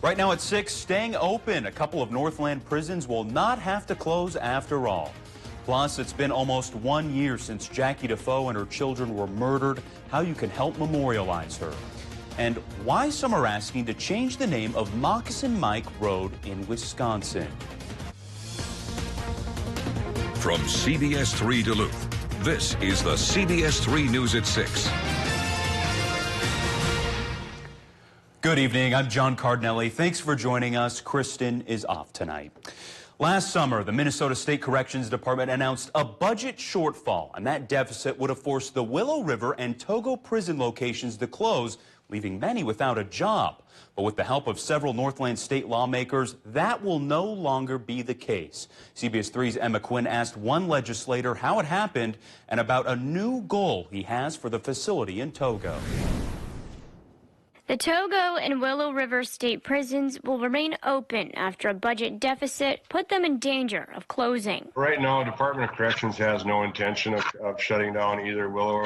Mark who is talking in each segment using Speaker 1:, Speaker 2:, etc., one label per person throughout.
Speaker 1: Right now at 6, staying open. A couple of Northland prisons will not have to close after all. Plus, it's been almost 1 year since Jackie Defoe and her children were murdered. How you can help memorialize her. And why some are asking to change the name of Moccasin Mike Road in Wisconsin.
Speaker 2: From CBS3 Duluth, this is the CBS3 News at 6.
Speaker 1: Good evening. I'm John Cardinale. Thanks for joining us. Kristen is off tonight. Last summer, the Minnesota State Corrections Department announced a budget shortfall, and that deficit would have forced the Willow River and Togo prison locations to close, leaving many without a job. But with the help of several Northland state lawmakers, that will no longer be the case. CBS 3's Emma Quinn asked one legislator how it happened and about a new goal he has for the facility in Togo.
Speaker 3: The Togo and Willow River state prisons will remain open after a budget deficit put them in danger of closing.
Speaker 4: Right now, Department of Corrections has no intention of shutting down either Willow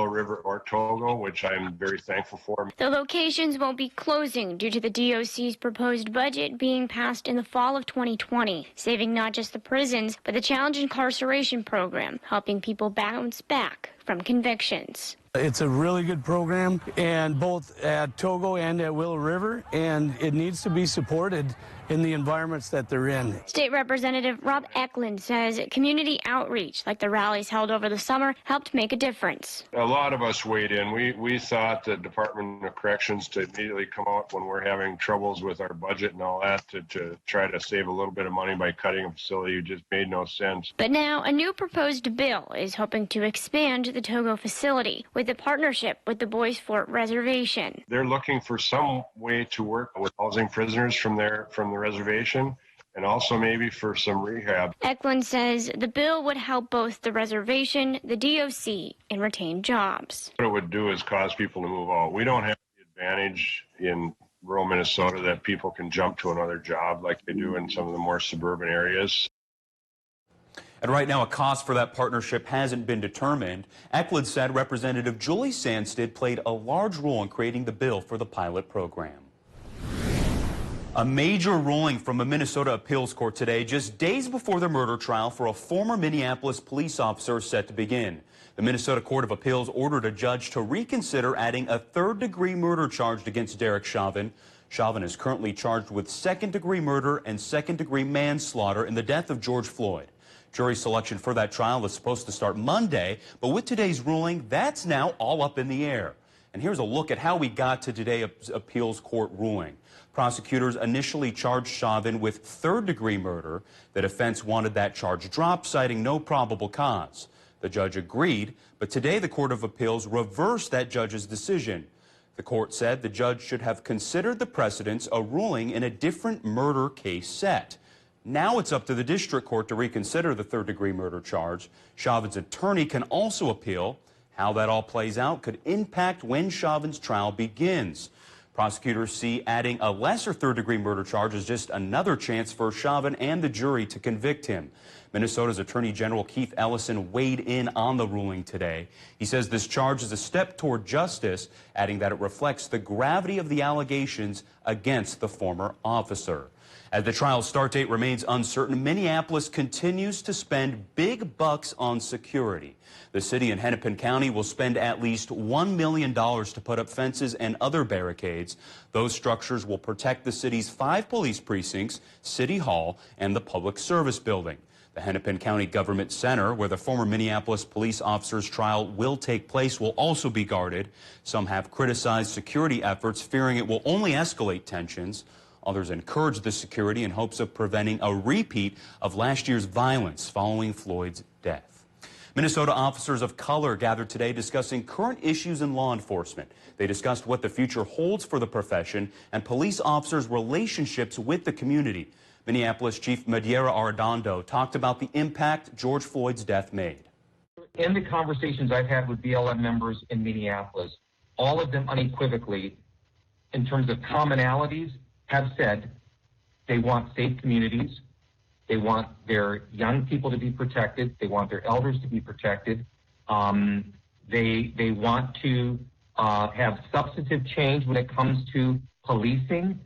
Speaker 4: River or Togo, which I'm very thankful for.
Speaker 3: The locations won't be closing due to the DOC's proposed budget being passed in the fall of 2020, saving not just the prisons, but the Challenge Incarceration Program, helping people bounce back from convictions.
Speaker 5: It's a really good program, and both at Togo and at Willow River, and it needs to be supported in the environments that they're in.
Speaker 3: State Representative Rob Eklund says community outreach, like the rallies held over the summer, helped make a difference.
Speaker 4: A lot of us weighed in. We thought the Department of Corrections to immediately come out when we're having troubles with our budget and all that to try to save a little bit of money by cutting a facility. It just made no sense.
Speaker 3: But now a new proposed bill is hoping to expand the Togo facility with a partnership with the Bois Forte Reservation.
Speaker 4: They're looking for some way to work with housing prisoners from the reservation, and also maybe for some rehab.
Speaker 3: Eklund says the bill would help both the reservation, the DOC, and retain jobs.
Speaker 4: What it would do is cause people to move out. We don't have the advantage in rural Minnesota that people can jump to another job like they do in some of the more suburban areas.
Speaker 1: And right now, a cost for that partnership hasn't been determined. Eklund said Representative Julie Sandstad played a large role in creating the bill for the pilot program. A major ruling from a Minnesota appeals court today, just days before the murder trial for a former Minneapolis police officer is set to begin. The Minnesota Court of Appeals ordered a judge to reconsider adding a third-degree murder charge against Derek Chauvin. Chauvin is currently charged with second-degree murder and second-degree manslaughter in the death of George Floyd. Jury selection for that trial is supposed to start Monday, but with today's ruling, that's now all up in the air. And here's a look at how we got to today's appeals court ruling. Prosecutors initially charged Chauvin with third-degree murder. The defense wanted that charge dropped, citing no probable cause. The judge agreed, but today the Court of Appeals reversed that judge's decision. The court said the judge should have considered the precedents, a ruling in a different murder case set. Now it's up to the district court to reconsider the third-degree murder charge. Chauvin's attorney can also appeal. How that all plays out could impact when Chauvin's trial begins. Prosecutors see adding a lesser third-degree murder charge as just another chance for Chauvin and the jury to convict him. Minnesota's Attorney General Keith Ellison weighed in on the ruling today. He says this charge is a step toward justice, adding that it reflects the gravity of the allegations against the former officer. As the trial start date remains uncertain, Minneapolis continues to spend big bucks on security. The city and Hennepin County will spend at least $1 million to put up fences and other barricades. Those structures will protect the city's 5 police precincts, City Hall, and the Public Service Building. The Hennepin County Government Center, where the former Minneapolis police officer's trial will take place, will also be guarded. Some have criticized security efforts, fearing it will only escalate tensions. Others encourage the security in hopes of preventing a repeat of last year's violence following Floyd's death. Minnesota officers of color gathered today discussing current issues in law enforcement. They discussed what the future holds for the profession and police officers' relationships with the community. Minneapolis Chief Madiera Arredondo talked about the impact George Floyd's death made.
Speaker 6: In the conversations I've had with BLM members in Minneapolis, all of them unequivocally, in terms of commonalities, have said they want safe communities, they want their young people to be protected, they want their elders to be protected, they want to have substantive change when it comes to policing.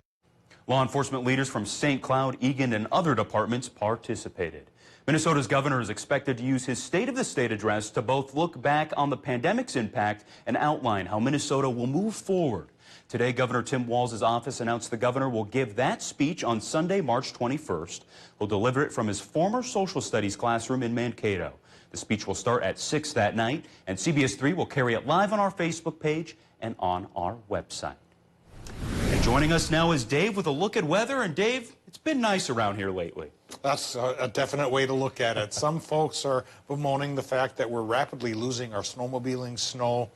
Speaker 1: Law enforcement leaders from St. Cloud, Egan, and other departments participated. Minnesota's governor is expected to use his State of the State address to both look back on the pandemic's impact and outline how Minnesota will move forward. Today, Governor Tim Walz's office announced the governor will give that speech on Sunday, March 21st. He'll deliver it from his former social studies classroom in Mankato. The speech will start at 6 that night, and CBS3 will carry it live on our Facebook page and on our website. And joining us now is Dave with a look at weather. And Dave, it's been nice around here lately.
Speaker 7: That's a definite way to look at it. Some folks are bemoaning the fact that we're rapidly losing our snowmobiling snow.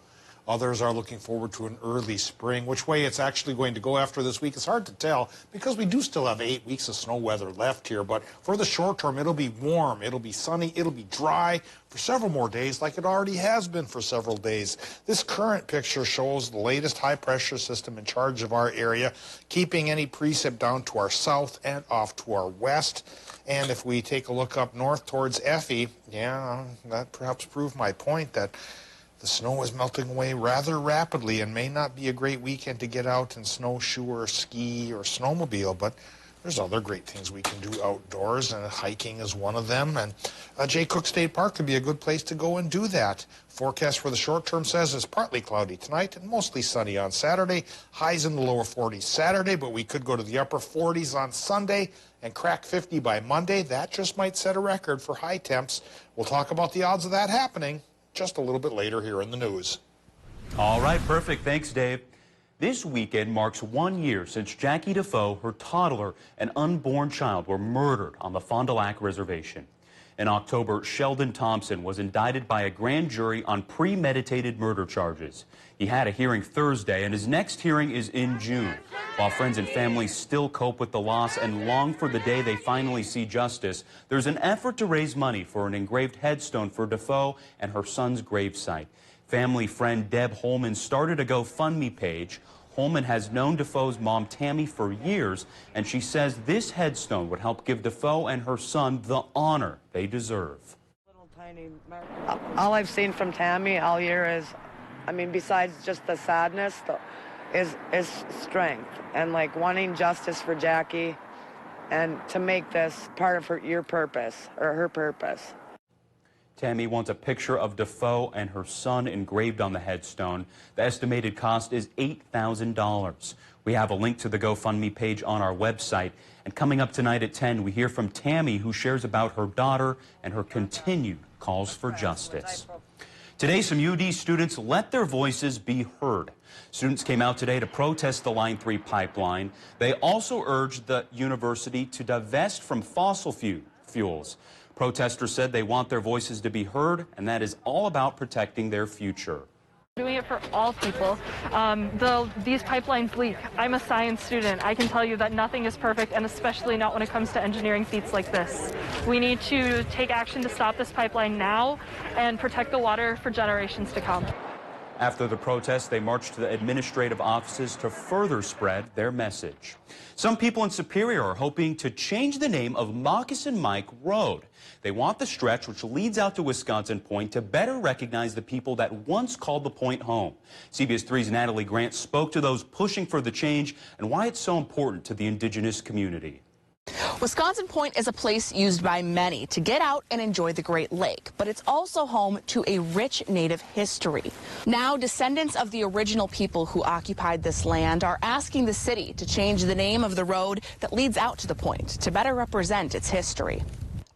Speaker 7: Others are looking forward to an early spring. Which way it's actually going to go after this week is hard to tell because we do still have 8 weeks of snow weather left here. But for the short term, it'll be warm, it'll be sunny, it'll be dry for several more days like it already has been for several days. This current picture shows the latest high-pressure system in charge of our area, keeping any precip down to our south and off to our west. And if we take a look up north towards Effie, yeah, that perhaps proved my point that the snow is melting away rather rapidly and may not be a great weekend to get out and snowshoe or ski or snowmobile, but there's other great things we can do outdoors, and hiking is one of them. And Jay Cook State Park could be a good place to go and do that. Forecast for the short term says it's partly cloudy tonight and mostly sunny on Saturday. Highs in the lower 40s Saturday, but we could go to the upper 40s on Sunday and crack 50 by Monday. That just might set a record for high temps. We'll talk about the odds of that happening just a little bit later here in the news.
Speaker 1: All right, perfect. Thanks, Dave. This weekend marks 1 year since Jackie Defoe, her toddler, and unborn child were murdered on the Fond du Lac Reservation. In October, Sheldon Thompson was indicted by a grand jury on premeditated murder charges. He had a hearing Thursday, and his next hearing is in June. While friends and family still cope with the loss and long for the day they finally see justice, there's an effort to raise money for an engraved headstone for Defoe and her son's gravesite. Family friend Deb Holman started a GoFundMe page. Holman has known Defoe's mom, Tammy, for years, and she says this headstone would help give Defoe and her son the honor they deserve.
Speaker 8: All I've seen from Tammy all year is, I mean, besides just the sadness, is strength and like wanting justice for Jackie and to make this part of your purpose or her purpose.
Speaker 1: Tammy wants a picture of Defoe and her son engraved on the headstone. The estimated cost is $8,000. We have a link to the GoFundMe page on our website. And coming up tonight at 10, we hear from Tammy, who shares about her daughter and her continued calls for justice. Today, some UD students let their voices be heard. Students came out today to protest the Line 3 pipeline. They also urged the university to divest from fossil fuels. Protesters said they want their voices to be heard, and that is all about protecting their future.
Speaker 9: Doing it for all people. These pipelines leak. I'm a science student. I can tell you that nothing is perfect, and especially not when it comes to engineering feats like this. We need to take action to stop this pipeline now and protect the water for generations to come.
Speaker 1: After the protest, they marched to the administrative offices to further spread their message. Some people in Superior are hoping to change the name of Moccasin Mike Road. They want the stretch, which leads out to Wisconsin Point, to better recognize the people that once called the point home. CBS 3's Natalie Grant spoke to those pushing for the change and why it's so important to the indigenous community.
Speaker 10: Wisconsin Point is a place used by many to get out and enjoy the Great Lake, but it's also home to a rich Native history. Now, descendants of the original people who occupied this land are asking the city to change the name of the road that leads out to the point to better represent its history.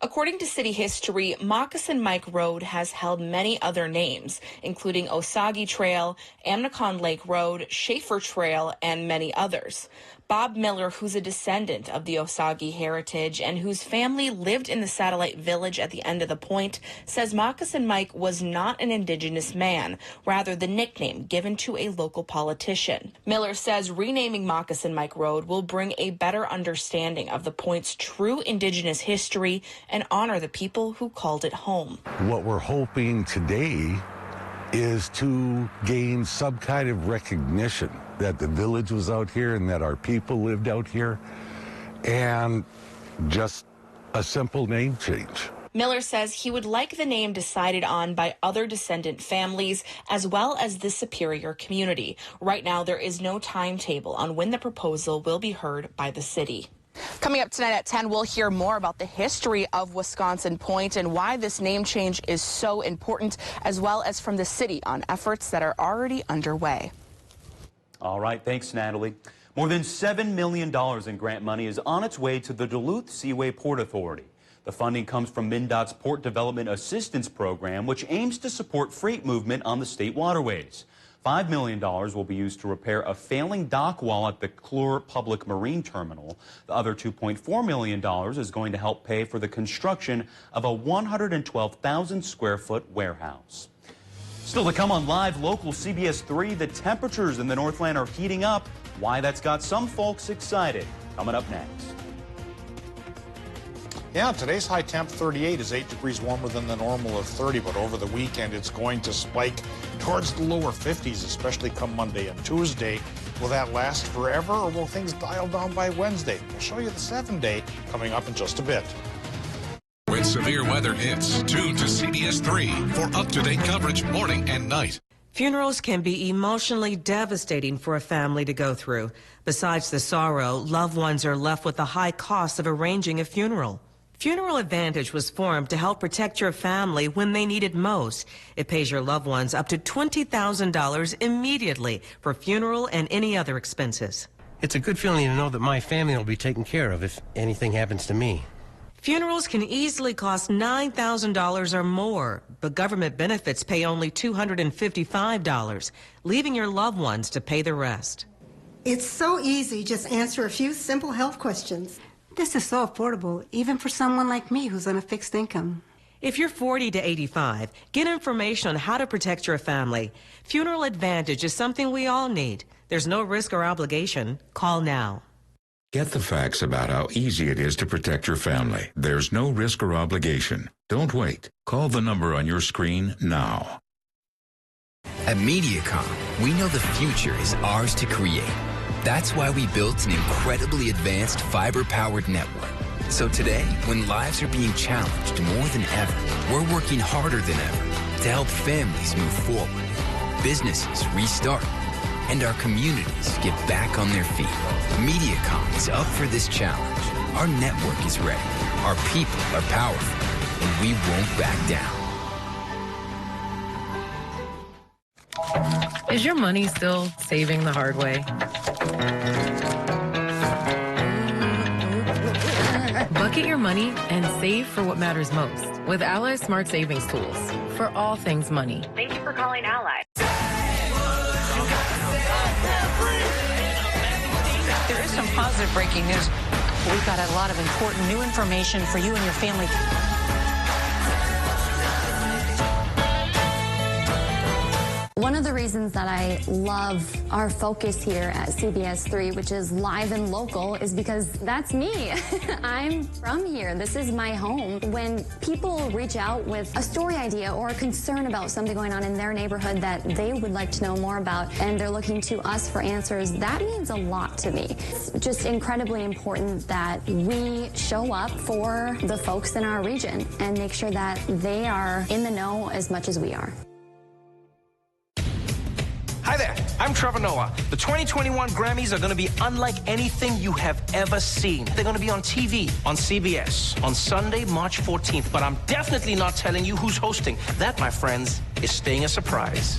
Speaker 10: According to city history, Moccasin Mike Road has held many other names, including Osage Trail, Amnicon Lake Road, Schaefer Trail, and many others. Bob Miller, who's a descendant of the Osage heritage and whose family lived in the satellite village at the end of the point, says Moccasin Mike was not an indigenous man, rather the nickname given to a local politician. Miller says renaming Moccasin Mike Road will bring a better understanding of the point's true indigenous history and honor the people who called it home.
Speaker 11: What we're hoping today is to gain some kind of recognition that the village was out here and that our people lived out here, and just a simple name change.
Speaker 10: Miller says he would like the name decided on by other descendant families as well as the Superior community. Right now, there is no timetable on when the proposal will be heard by the city. Coming up tonight at 10, we'll hear more about the history of Wisconsin Point and why this name change is so important, as well as from the city on efforts that are already underway.
Speaker 1: All right, thanks, Natalie. More than $7 million in grant money is on its way to the Duluth Seaway Port Authority. The funding comes from MnDOT's Port Development Assistance Program, which aims to support freight movement on the state waterways. $5 million will be used to repair a failing dock wall at the Clure Public Marine Terminal. The other $2.4 million is going to help pay for the construction of a 112,000 square foot warehouse. Still to come on live local CBS 3, the temperatures in the Northland are heating up. Why that's got some folks excited. Coming up next.
Speaker 7: Yeah, today's high temp 38 is 8 degrees warmer than the normal of 30, but over the weekend it's going to spike towards the lower 50s, especially come Monday and Tuesday. Will that last forever, or will things dial down by Wednesday? We'll show you the 7-day coming up in just a bit.
Speaker 2: When severe weather hits, tune to CBS 3 for up-to-date coverage morning and night.
Speaker 12: Funerals can be emotionally devastating for a family to go through. Besides the sorrow, loved ones are left with the high cost of arranging a funeral. Funeral Advantage was formed to help protect your family when they need it most. It pays your loved ones up to $20,000 immediately for funeral and any other expenses.
Speaker 13: It's a good feeling to know that my family will be taken care of if anything happens to me.
Speaker 12: Funerals can easily cost $9,000 or more, but government benefits pay only $255, leaving your loved ones to pay the rest.
Speaker 14: It's so easy. Just answer a few simple health questions. This is so affordable, even for someone like me who's on a fixed income.
Speaker 12: If you're 40 to 85, get information on how to protect your family. Funeral Advantage is something we all need. There's no risk or obligation. Call now.
Speaker 2: Get the facts about how easy it is to protect your family. There's no risk or obligation. Don't wait. Call the number on your screen now.
Speaker 15: At MediaCom, we know the future is ours to create. That's why we built an incredibly advanced fiber-powered network. So today, when lives are being challenged more than ever, we're working harder than ever to help families move forward, businesses restart, and our communities get back on their feet. MediaCom is up for this challenge. Our network is ready. Our people are powerful, and we won't back down.
Speaker 16: Is your money still saving the hard way? Bucket your money and save for what matters most with Ally Smart Savings Tools for all things money.
Speaker 17: Thank you for calling Ally.
Speaker 18: There is some positive breaking news. We've got a lot of important new information for you and your family.
Speaker 19: One of the reasons that I love our focus here at CBS3, which is live and local, is because that's me. I'm from here. This is my home. When people reach out with a story idea or a concern about something going on in their neighborhood that they would like to know more about, and they're looking to us for answers, that means a lot to me. It's just incredibly important that we show up for the folks in our region and make sure that they are in the know as much as we are.
Speaker 20: Hi there, I'm Trevor Noah. The 2021 Grammys are going to be unlike anything you have ever seen. They're going to be on TV, on CBS, on Sunday, March 14th. But I'm definitely not telling you who's hosting. That, my friends, is staying a surprise.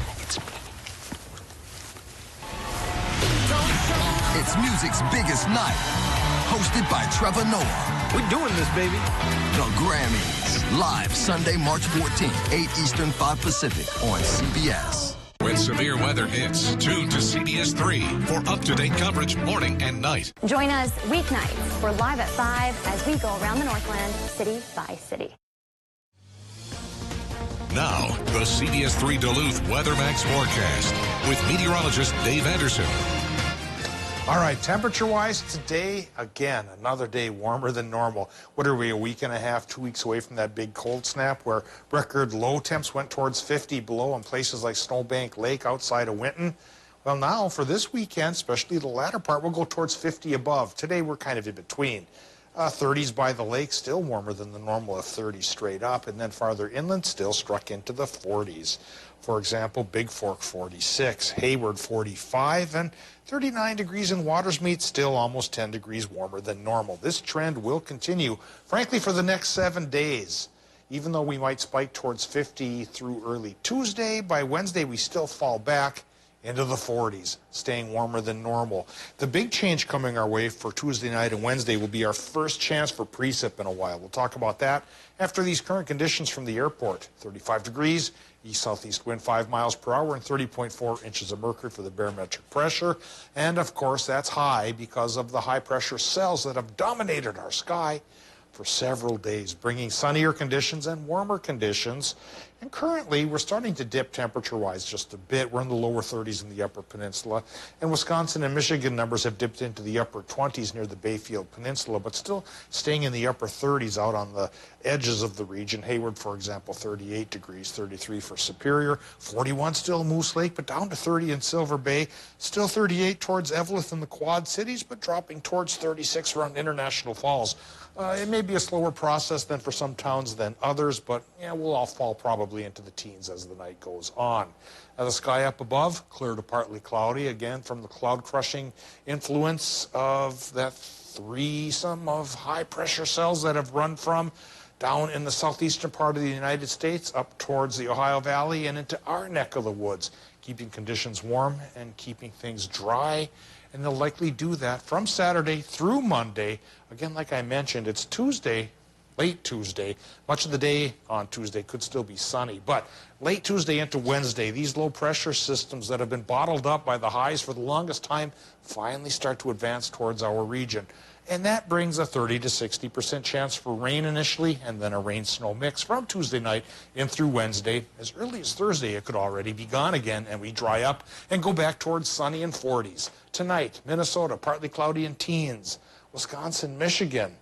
Speaker 21: It's music's biggest night, hosted by Trevor Noah.
Speaker 20: We're doing this, baby.
Speaker 21: The Grammys, live Sunday, March 14th, 8 Eastern, 5 Pacific on CBS.
Speaker 2: When severe weather hits, tune to CBS 3 for up-to-date coverage morning and night.
Speaker 19: Join us weeknights. We're live at 5 as we go around the Northland, city by city.
Speaker 2: Now, the CBS 3 Duluth WeatherMax forecast with meteorologist Dave Anderson.
Speaker 7: All right, temperature-wise, today, again, another day warmer than normal. What are we, a week and a half, 2 weeks away from that big cold snap where record low temps went towards 50 below in places like Snowbank Lake outside of Winton? Well, now, for this weekend, especially the latter part, we'll go towards 50 above. Today, we're kind of in between. 30s by the lake, still warmer than the normal of 30 straight up. And then farther inland, still struck into the 40s. For example, Big Fork 46, Hayward 45, and 39 degrees in Watersmeet, still almost 10 degrees warmer than normal. This trend will continue, frankly, for the next 7 days. Even though we might spike towards 50 through early Tuesday, by Wednesday we still fall back into the 40s, staying warmer than normal. The big change coming our way for Tuesday night and Wednesday will be our first chance for precip in a while. We'll talk about that after these current conditions from the airport. 35 degrees, east-southeast wind 5 miles per hour, and 30.4 inches of mercury for the barometric pressure. And of course, that's high because of the high-pressure cells that have dominated our sky for several days, bringing sunnier conditions and warmer conditions. And currently, we're starting to dip temperature-wise just a bit. We're in the lower 30s in the Upper Peninsula. And Wisconsin and Michigan numbers have dipped into the upper 20s near the Bayfield Peninsula, but still staying in the upper 30s out on the edges of the region. Hayward, for example, 38 degrees, 33 for Superior, 41 still Moose Lake, but down to 30 in Silver Bay. Still 38 towards Eveleth and the Quad Cities, but dropping towards 36 around International Falls. It may be a slower process than for some towns than others, but yeah, we'll all fall probably into the teens as the night goes on. Now, the sky up above, clear to partly cloudy, again from the cloud-crushing influence of that threesome of high-pressure cells that have run from down in the southeastern part of the United States up towards the Ohio Valley and into our neck of the woods, keeping conditions warm and keeping things dry. And they'll likely do that from Saturday through Monday. Again, like I mentioned, it's Tuesday, late Tuesday. Much of the day on Tuesday could still be sunny. But late Tuesday into Wednesday, these low-pressure systems that have been bottled up by the highs for the longest time finally start to advance towards our region. And that brings a 30 to 60% chance for rain initially, and then a rain-snow mix from Tuesday night in through Wednesday. As early as Thursday, it could already be gone again, and we dry up and go back towards sunny and 40s. Tonight, Minnesota, partly cloudy and teens. Wisconsin, Michigan,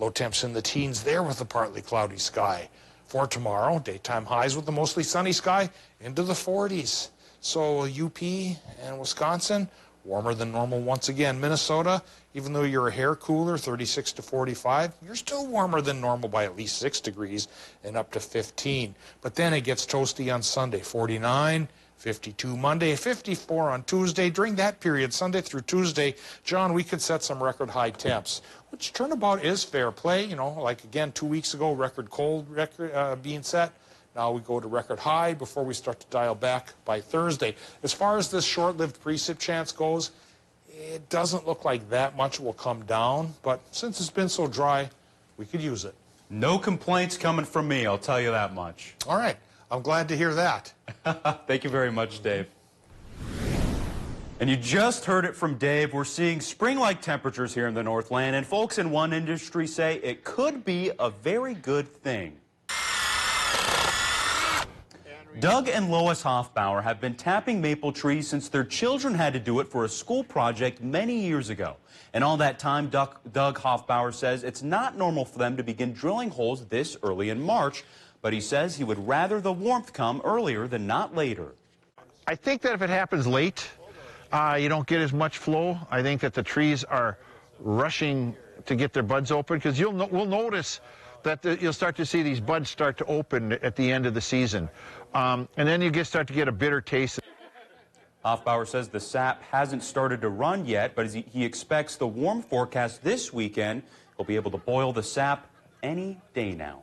Speaker 7: low temps in the teens there with a partly cloudy sky. For tomorrow, daytime highs with a mostly sunny sky into the 40s. So UP and Wisconsin, warmer than normal once again. Minnesota, even though you're a hair cooler, 36 to 45, you're still warmer than normal by at least 6 degrees and up to 15. But then it gets toasty on Sunday, 49, 52 Monday, 54 on Tuesday. During that period, Sunday through Tuesday, John, we could set some record high temps, which turnabout is fair play. You know, like again, 2 weeks ago, record cold being set. Now we go to record high before we start to dial back by Thursday. As far as this short-lived precip chance goes, it doesn't look like that much will come down, but since it's been so dry, we could use it.
Speaker 1: No complaints coming from me, I'll tell you that much.
Speaker 7: All right. I'm glad to hear that.
Speaker 1: Thank you very much, Dave. And you just heard it from Dave. We're seeing spring-like temperatures here in the Northland, and folks in one industry say it could be a very good thing. Doug and Lois Hoffbauer have been tapping maple trees since their children had to do it for a school project many years ago. And all that time, Doug Hoffbauer says it's not normal for them to begin drilling holes this early in March, but he says he would rather the warmth come earlier than not later.
Speaker 17: I think that if it happens late, you don't get as much flow. I think that the trees are rushing to get their buds open, because we'll notice that you'll start to see these buds start to open at the end of the season. And then you start to get a bitter taste.
Speaker 1: Hoffbauer says the sap hasn't started to run yet, but he expects the warm forecast this weekend will be able to boil the sap any day now.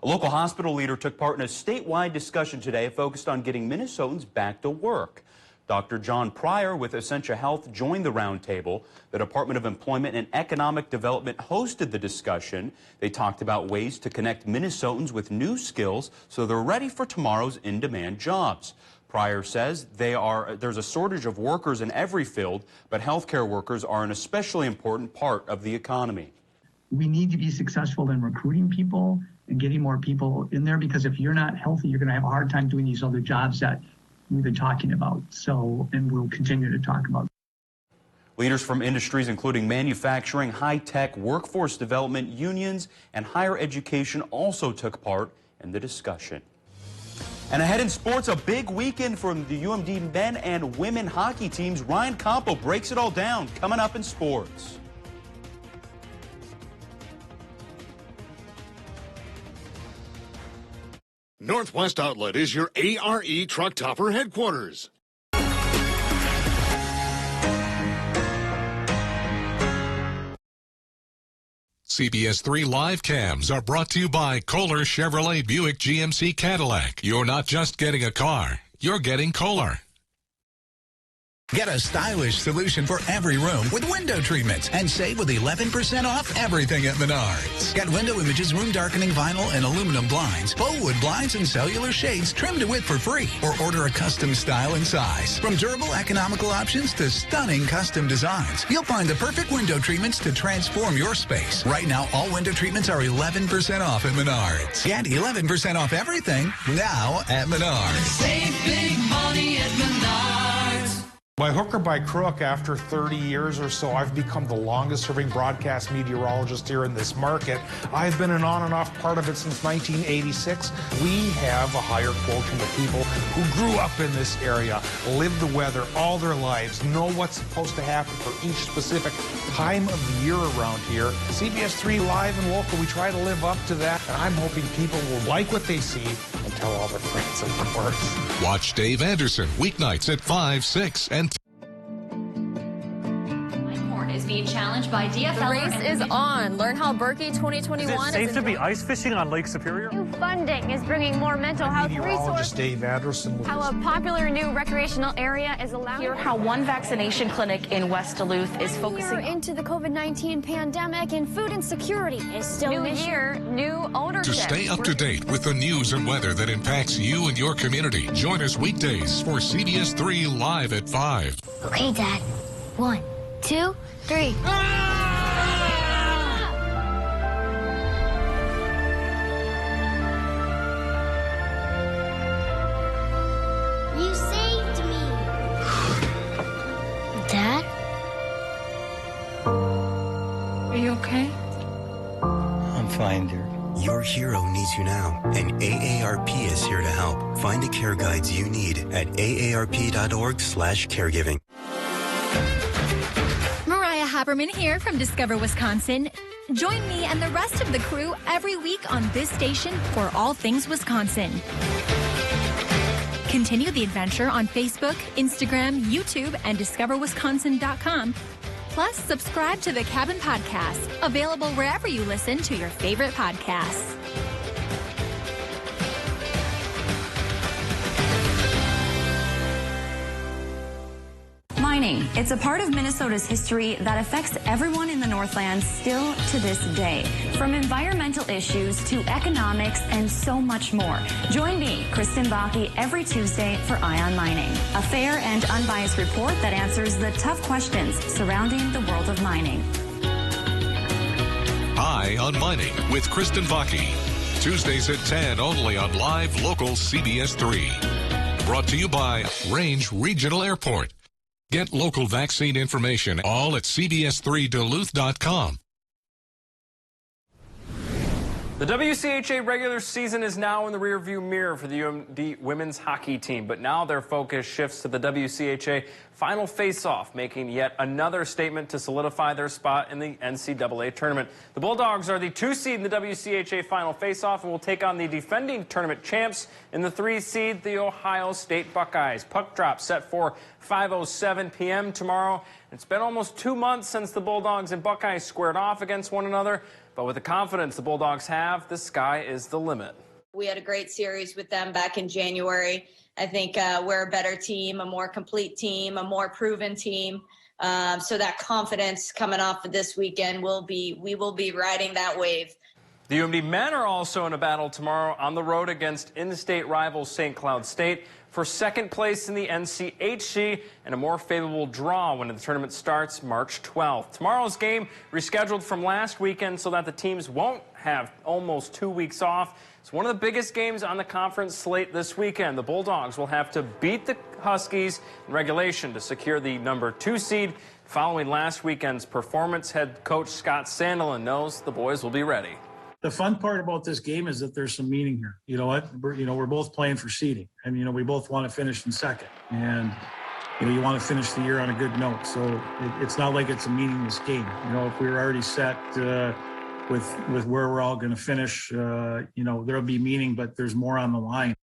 Speaker 1: A local hospital leader took part in a statewide discussion today focused on getting Minnesotans back to work. Dr. John Pryor with Essentia Health joined the roundtable. The Department of Employment and Economic Development hosted the discussion. They talked about ways to connect Minnesotans with new skills so they're ready for tomorrow's in-demand jobs. Pryor says there's a shortage of workers in every field, but healthcare workers are an especially important part of the economy.
Speaker 22: We need to be successful in recruiting people and getting more people in there, because if you're not healthy, you're going to have a hard time doing these other jobs that we've been talking about. And we'll continue to talk about.
Speaker 1: Leaders from industries including manufacturing, high-tech, workforce development, unions, and higher education also took part in the discussion. And ahead in sports, a big weekend from the UMD men and women hockey teams. Ryan Campo breaks it all down coming up in sports.
Speaker 3: Northwest Outlet is your ARE truck topper headquarters.
Speaker 5: CBS3 live cams are brought to you by Kohler Chevrolet Buick GMC Cadillac. You're not just getting a car, you're getting Kohler.
Speaker 23: Get a stylish solution for every room with window treatments and save with 11% off everything at Menards. Get window images, room darkening vinyl and aluminum blinds, faux wood blinds, and cellular shades trimmed to width for free, or order a custom style and size. From durable, economical options to stunning custom designs, you'll find the perfect window treatments to transform your space. Right now, all window treatments are 11% off at Menards. Get 11% off everything now at Menards.
Speaker 24: Save big money at Menards.
Speaker 7: By hook or by crook, after 30 years or so, I've become the longest-serving broadcast meteorologist here in this market. I've been an on and off part of it since 1986. We have a higher quotient of people who grew up in this area, lived the weather all their lives, know what's supposed to happen for each specific time of the year around here. CBS3 Live and Local, we try to live up to that, and I'm hoping people will like what they see and tell all their friends of course.
Speaker 5: Watch Dave Anderson weeknights at 5, 6, and
Speaker 25: is being challenged by DFL.
Speaker 26: The race is on. Learn how Berkey 2021
Speaker 27: is safe to be ice fishing on Lake Superior?
Speaker 26: New funding is bringing more mental health resources.
Speaker 7: Dave Anderson.
Speaker 26: How a popular new recreational area is allowing.
Speaker 10: Hear how one vaccination clinic in West Duluth is focusing
Speaker 26: into the COVID-19 pandemic, and food insecurity is still new year, new ownership.
Speaker 5: To stay up to date with the news and weather that impacts you and your community, join us weekdays for CBS3 Live at 5.
Speaker 26: Okay, Dad. 1, 2, 3.
Speaker 28: You saved me.
Speaker 26: Dad? Are you okay?
Speaker 29: I'm fine, dear.
Speaker 30: Your hero needs you now, and AARP is here to help. Find the care guides you need at aarp.org/caregiving.
Speaker 28: Haberman here from Discover Wisconsin. Join me and the rest of the crew every week on this station for all things Wisconsin. Continue the adventure on Facebook, Instagram, YouTube, and discoverwisconsin.com. Plus, subscribe to the Cabin Podcast, available wherever you listen to your favorite podcasts.
Speaker 25: Mining. It's a part of Minnesota's history that affects everyone in the Northlands still to this day. From environmental issues to economics and so much more. Join me, Kristen Bakke, every Tuesday for Eye on Mining, a fair and unbiased report that answers the tough questions surrounding the world of mining.
Speaker 5: Eye on Mining with Kristen Bakke. Tuesdays at 10 only on Live Local CBS3. Brought to you by Range Regional Airport. Get local vaccine information all at CBS3Duluth.com.
Speaker 31: The WCHA regular season is now in the rearview mirror for the UMD women's hockey team, but now their focus shifts to the WCHA final face-off, making yet another statement to solidify their spot in the NCAA tournament. The Bulldogs are the 2 seed in the WCHA final face-off and will take on the defending tournament champs in the 3 seed, the Ohio State Buckeyes. Puck drop set for 5:07 p.m. tomorrow. It's been almost 2 months since the Bulldogs and Buckeyes squared off against one another. But with the confidence the Bulldogs have, the sky is the limit.
Speaker 25: We had a great series with them back in January. I think we're a better team, a more complete team, a more proven team. So that confidence coming off of this weekend, we will be riding that wave.
Speaker 31: The UMD men are also in a battle tomorrow on the road against in-state rival St. Cloud State for second place in the NCHC and a more favorable draw when the tournament starts March 12th. Tomorrow's game rescheduled from last weekend so that the teams won't have almost 2 weeks off. It's one of the biggest games on the conference slate this weekend. The Bulldogs will have to beat the Huskies in regulation to secure the number 2 seed. Following last weekend's performance, head coach Scott Sandelin knows the boys will be ready.
Speaker 32: The fun part about this game is that there's some meaning here. You know what? We're both playing for seeding, and we both want to finish in second, and you want to finish the year on a good note. So it's not like it's a meaningless game. If we were already set, with where we're all going to finish. There'll be meaning, but there's more on the line.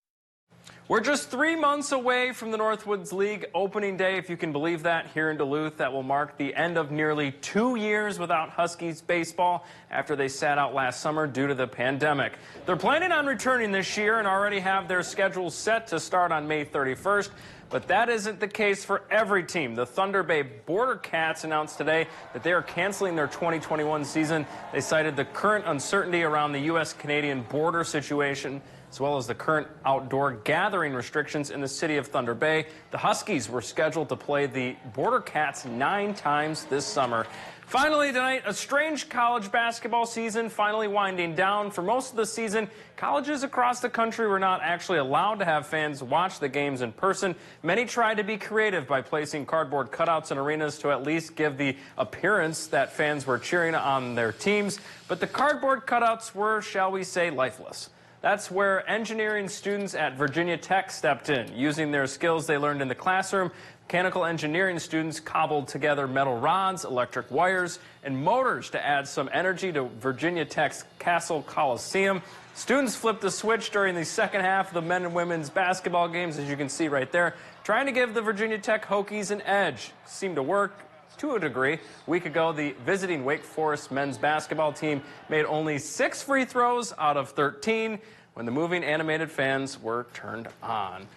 Speaker 31: We're just 3 months away from the Northwoods League opening day, if you can believe that, here in Duluth. That will mark the end of nearly 2 years without Huskies baseball after they sat out last summer due to the pandemic. They're planning on returning this year and already have their schedule set to start on May 31st. But that isn't the case for every team. The Thunder Bay Border Cats announced today that they are canceling their 2021 season. They cited the current uncertainty around the U.S.-Canadian border situation, as well as the current outdoor gathering restrictions in the city of Thunder Bay. The Huskies were scheduled to play the Border Cats 9 times this summer. Finally tonight, a strange college basketball season finally winding down. For most of the season, colleges across the country were not actually allowed to have fans watch the games in person. Many tried to be creative by placing cardboard cutouts in arenas to at least give the appearance that fans were cheering on their teams. But the cardboard cutouts were, shall we say, lifeless. That's where engineering students at Virginia Tech stepped in. Using their skills they learned in the classroom, mechanical engineering students cobbled together metal rods, electric wires, and motors to add some energy to Virginia Tech's Castle Coliseum. Students flipped the switch during the second half of the men and women's basketball games, as you can see right there, trying to give the Virginia Tech Hokies an edge. Seemed to work to a degree. A week ago, the visiting Wake Forest men's basketball team made only 6 free throws out of 13 when the moving animated fans were turned on.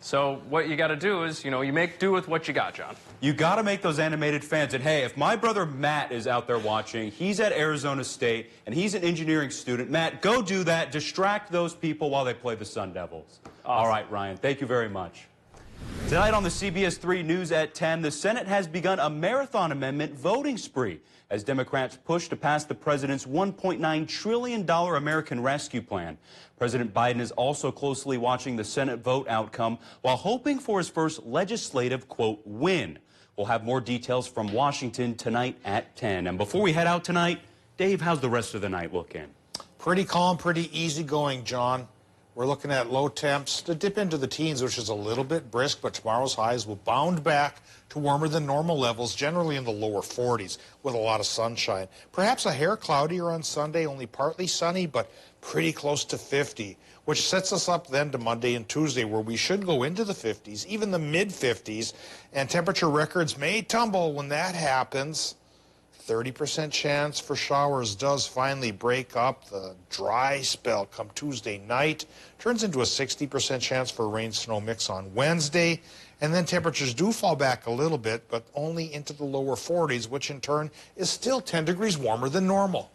Speaker 31: So what you got to do is, you make do with what you got, John.
Speaker 1: You got to make those animated fans. And hey, if my brother Matt is out there watching, he's at Arizona State, and he's an engineering student. Matt, go do that. Distract those people while they play the Sun Devils. Awesome. All right, Ryan, thank you very much. Tonight on the CBS3 News at 10, the Senate has begun a marathon amendment voting spree as Democrats push to pass the president's $1.9 trillion American Rescue Plan. President Biden is also closely watching the Senate vote outcome while hoping for his first legislative, quote, win. We'll have more details from Washington tonight at 10. And before we head out tonight, Dave, how's the rest of the night looking?
Speaker 7: Pretty calm, pretty easygoing, John. We're looking at low temps to dip into the teens, which is a little bit brisk, but tomorrow's highs will bound back to warmer than normal levels, generally in the lower 40s with a lot of sunshine. Perhaps a hair cloudier on Sunday, only partly sunny, but pretty close to 50, which sets us up then to Monday and Tuesday, where we should go into the 50s, even the mid-50s, and temperature records may tumble when that happens. 30% chance for showers does finally break up. The dry spell come Tuesday night turns into a 60% chance for a rain-snow mix on Wednesday. And then temperatures do fall back a little bit, but only into the lower 40s, which in turn is still 10 degrees warmer than normal.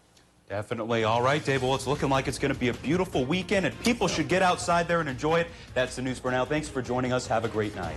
Speaker 1: Definitely. All right, Dave. Well, it's looking like it's going to be a beautiful weekend, and people should get outside there and enjoy it. That's the news for now. Thanks for joining us. Have a great night.